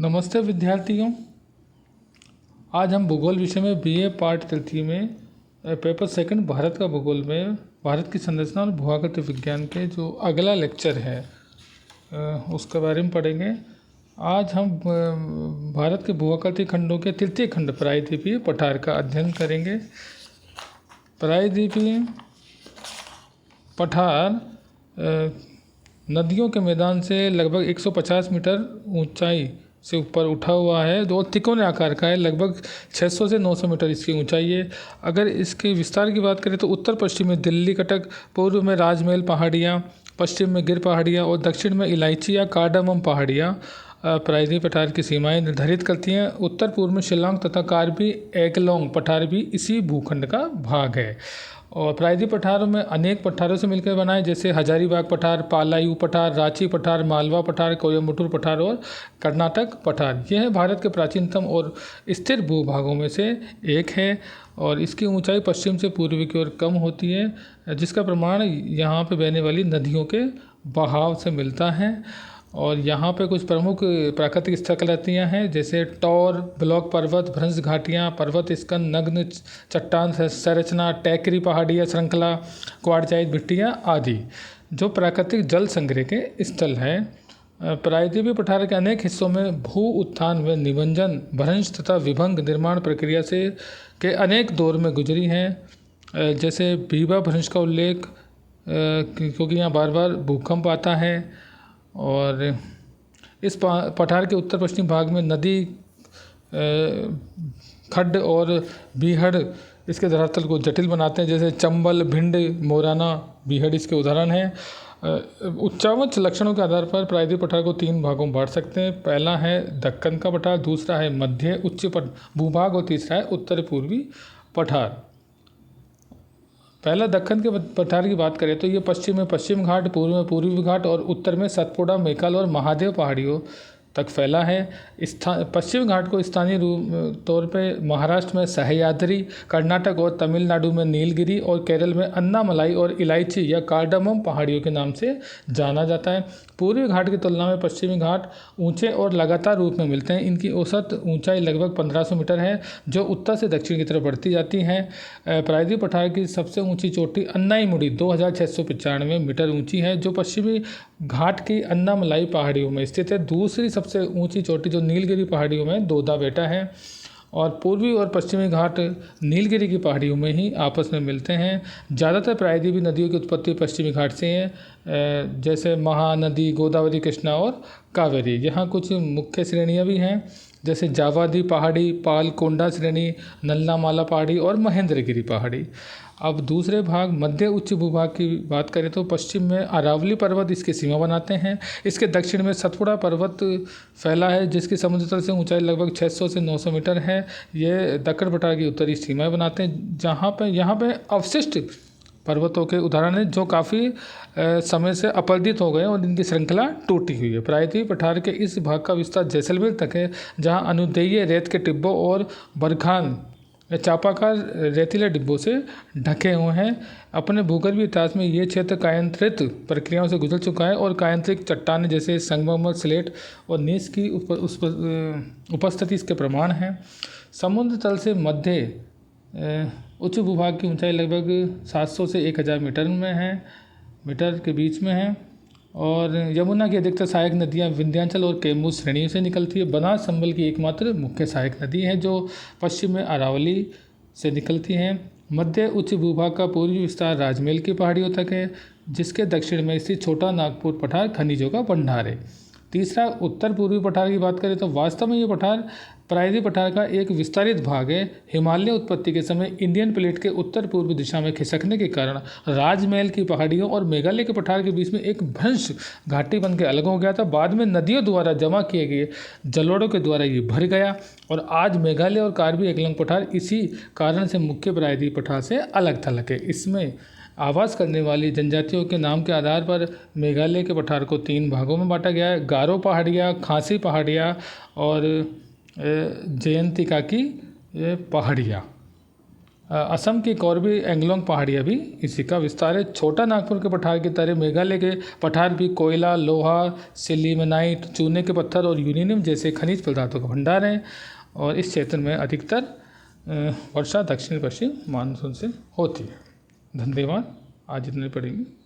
नमस्ते विद्यार्थियों। आज हम भूगोल विषय में बीए पार्ट तृतीय में पेपर सेकंड भारत का भूगोल में भारत की संरचना और भूआकृति विज्ञान के जो अगला लेक्चर है उसके बारे में पढ़ेंगे। आज हम भारत के भूआकृति खंडों के तृतीय खंड प्रायद्वीपीय पठार का अध्ययन करेंगे। प्रायद्वीपीय पठार नदियों के मैदान से लगभग 150 मीटर ऊंचाई से ऊपर उठा हुआ है। दो तिकोने आकार का है, लगभग 600 से 900 मीटर इसकी ऊंचाई है। अगर इसके विस्तार की बात करें तो उत्तर पश्चिम में दिल्ली कटक, पूर्व में राजमहल पहाड़ियाँ, पश्चिम में गिर पहाड़ियाँ और दक्षिण में इलायची या कार्डामम पहाड़ियाँ प्रायद्वीपीय पठार की सीमाएं निर्धारित करती हैं। उत्तर पूर्व में शिल्लांग तथा कार्बी एंगलोंग पठार भी इसी भूखंड का भाग है। और प्रायद्वीपीय पठार में अनेक पठारों से मिलकर बना है, जैसे हजारीबाग पठार, पालायू पठार, रांची पठार, मालवा पठार, कोयम्बटूर पठार और कर्नाटक पठार। यह भारत के प्राचीनतम और स्थिर भूभागों में से एक है और इसकी ऊंचाई पश्चिम से पूर्व की ओर कम होती है, जिसका प्रमाण यहाँ पर बहने वाली नदियों के बहाव से मिलता है। और यहाँ पे कुछ प्रमुख प्राकृतिक स्थलकलातियाँ हैं, जैसे टौर, ब्लॉक पर्वत, भ्रंश घाटियाँ, पर्वत स्कंद, नग्न चट्टान संरचना, टैकरी पहाड़ियाँ श्रृंखला, क्वार्टजाइट मिट्टियाँ आदि, जो प्राकृतिक जल संग्रह के स्थल हैं। प्रायद्वीपीय पठार के अनेक हिस्सों में भू उत्थान व निबंजन, भ्रंश तथा विभंग निर्माण प्रक्रिया से के अनेक दौर में गुजरी हैं। जैसे भीबा भ्रंश का उल्लेख, क्योंकि यहाँ बार बार भूकंप आता है। और इस पठार के उत्तर पश्चिम भाग में नदी, खड्ड और बीहड़ इसके धरातल को जटिल बनाते हैं, जैसे चंबल, भिंड, मोराना, बीहड़ इसके उदाहरण हैं। उच्चावच लक्षणों के आधार पर प्रायद्वीपीय पठार को 3 भागों में बांट सकते हैं। पहला है दक्कन का पठार, दूसरा है मध्य उच्च भूभाग और तीसरा है उत्तर पूर्वी पठार। पहला दक्कन के पठार की बात करें तो ये पश्चिम में पश्चिम घाट, पूर्व में पूर्वी घाट और उत्तर में सतपुड़ा, मैकल और महादेव पहाड़ियों तक फैला है। पश्चिम घाट को स्थानीय रूप तौर पे महाराष्ट्र में सह्याद्री, कर्नाटक और तमिलनाडु में नीलगिरी और केरल में अन्नामलाई और इलायची या कार्डामम पहाड़ियों के नाम से जाना जाता है। पूर्वी घाट की तुलना में पश्चिमी घाट ऊंचे और लगातार रूप में मिलते हैं। इनकी औसत ऊंचाई लगभग 1500 मीटर है, जो उत्तर से दक्षिण की तरफ बढ़ती जाती हैं। प्रायद्वीपीय पठार की सबसे ऊंची चोटी अन्नाईमुड़ी 2695 मीटर ऊंची है, जो पश्चिमी घाट की अन्नामलाई पहाड़ियों में स्थित है। दूसरी सबसे ऊंची चोटी जो नीलगिरी पहाड़ियों में दोदा बेटा है। और पूर्वी और पश्चिमी घाट नीलगिरी की पहाड़ियों में ही आपस में मिलते हैं। ज़्यादातर प्रायद्वीपीय नदियों की उत्पत्ति पश्चिमी घाट से है, जैसे महानदी, गोदावरी, कृष्णा और कावेरी। यहाँ कुछ मुख्य श्रेणियाँ भी हैं, जैसे जावादी पहाड़ी, पालकोंडा श्रेणी, नल्लामाला पहाड़ी और महेंद्रगिरी पहाड़ी। अब दूसरे भाग मध्य उच्च भूभाग की बात करें तो पश्चिम में अरावली पर्वत इसकी सीमा बनाते हैं। इसके दक्षिण में सतपुड़ा पर्वत फैला है, जिसकी समुद्र तल से ऊंचाई लगभग 600 से 900 मीटर है। ये दक्कन पठार की उत्तरी सीमाएं बनाते हैं, यहाँ पे अवशिष्ट पर्वतों के उदाहरण हैं, जो काफ़ी समय से अपरदित हो गए और इनकी श्रृंखला टूटी हुई है। प्रायद्वीपीय पठार के इस भाग का विस्तार जैसलमेर तक है, जहाँ अनुदैर्य रेत के टिब्बों और बरखान चापाकार रेतीले डिब्बों से ढके हुए हैं। अपने भूगर्भीय इतिहास में ये क्षेत्र कायांतरित प्रक्रियाओं से गुजर चुका है और कायांतरिक चट्टानें जैसे संगमरमर, स्लेट और नीस की उपस्थिति इसके प्रमाण हैं। समुद्र तल से मध्य उच्च भूभाग की ऊंचाई लगभग 700 से 1000 मीटर के बीच में है। और यमुना की अधिकतर सहायक नदियाँ विंध्याचल और कैमूर श्रेणियों से निकलती है। बनास संबल की एकमात्र मुख्य सहायक नदी है, जो पश्चिम में अरावली से निकलती हैं। मध्य उच्च भूभाग का पूर्वी विस्तार राजमहल की पहाड़ियों तक है, जिसके दक्षिण में स्थित छोटा नागपुर पठार खनिजों का भंडार है। तीसरा उत्तर पूर्वी पठार की बात करें तो वास्तव में ये पठार प्रायद्वीपीय पठार का एक विस्तारित भाग है। हिमालय उत्पत्ति के समय इंडियन प्लेट के उत्तर पूर्वी दिशा में खिसकने के कारण राजमहल की पहाड़ियों और मेघालय के पठार के बीच में एक भ्रंश घाटी बन के अलग हो गया था। बाद में नदियों द्वारा जमा किए गए जलोढ़ों के द्वारा ये भर गया और आज मेघालय और कार्बी एंगलोंग पठार इसी कारण से मुख्य प्रायद्वीपीय पठार से अलग थलग है। इसमें आवास करने वाली जनजातियों के नाम के आधार पर मेघालय के पठार को 3 भागों में बांटा गया है: गारो पहाड़ियाँ, खासी पहाड़ियाँ और जयंतिका की पहाड़ियाँ। असम की कॉर्बी एंगलोंग पहाड़ियाँ भी इसी का विस्तार है। छोटा नागपुर के पठार की तरह मेघालय के पठार भी कोयला, लोहा, सिलिमेनाइट, चूने के पत्थर और यूरेनियम जैसे खनिज पदार्थों का भंडार है। और इस क्षेत्र में अधिकतर वर्षा दक्षिण पश्चिम मानसून से होती है। धन्यवाद। आज इतने पढ़ेंगे।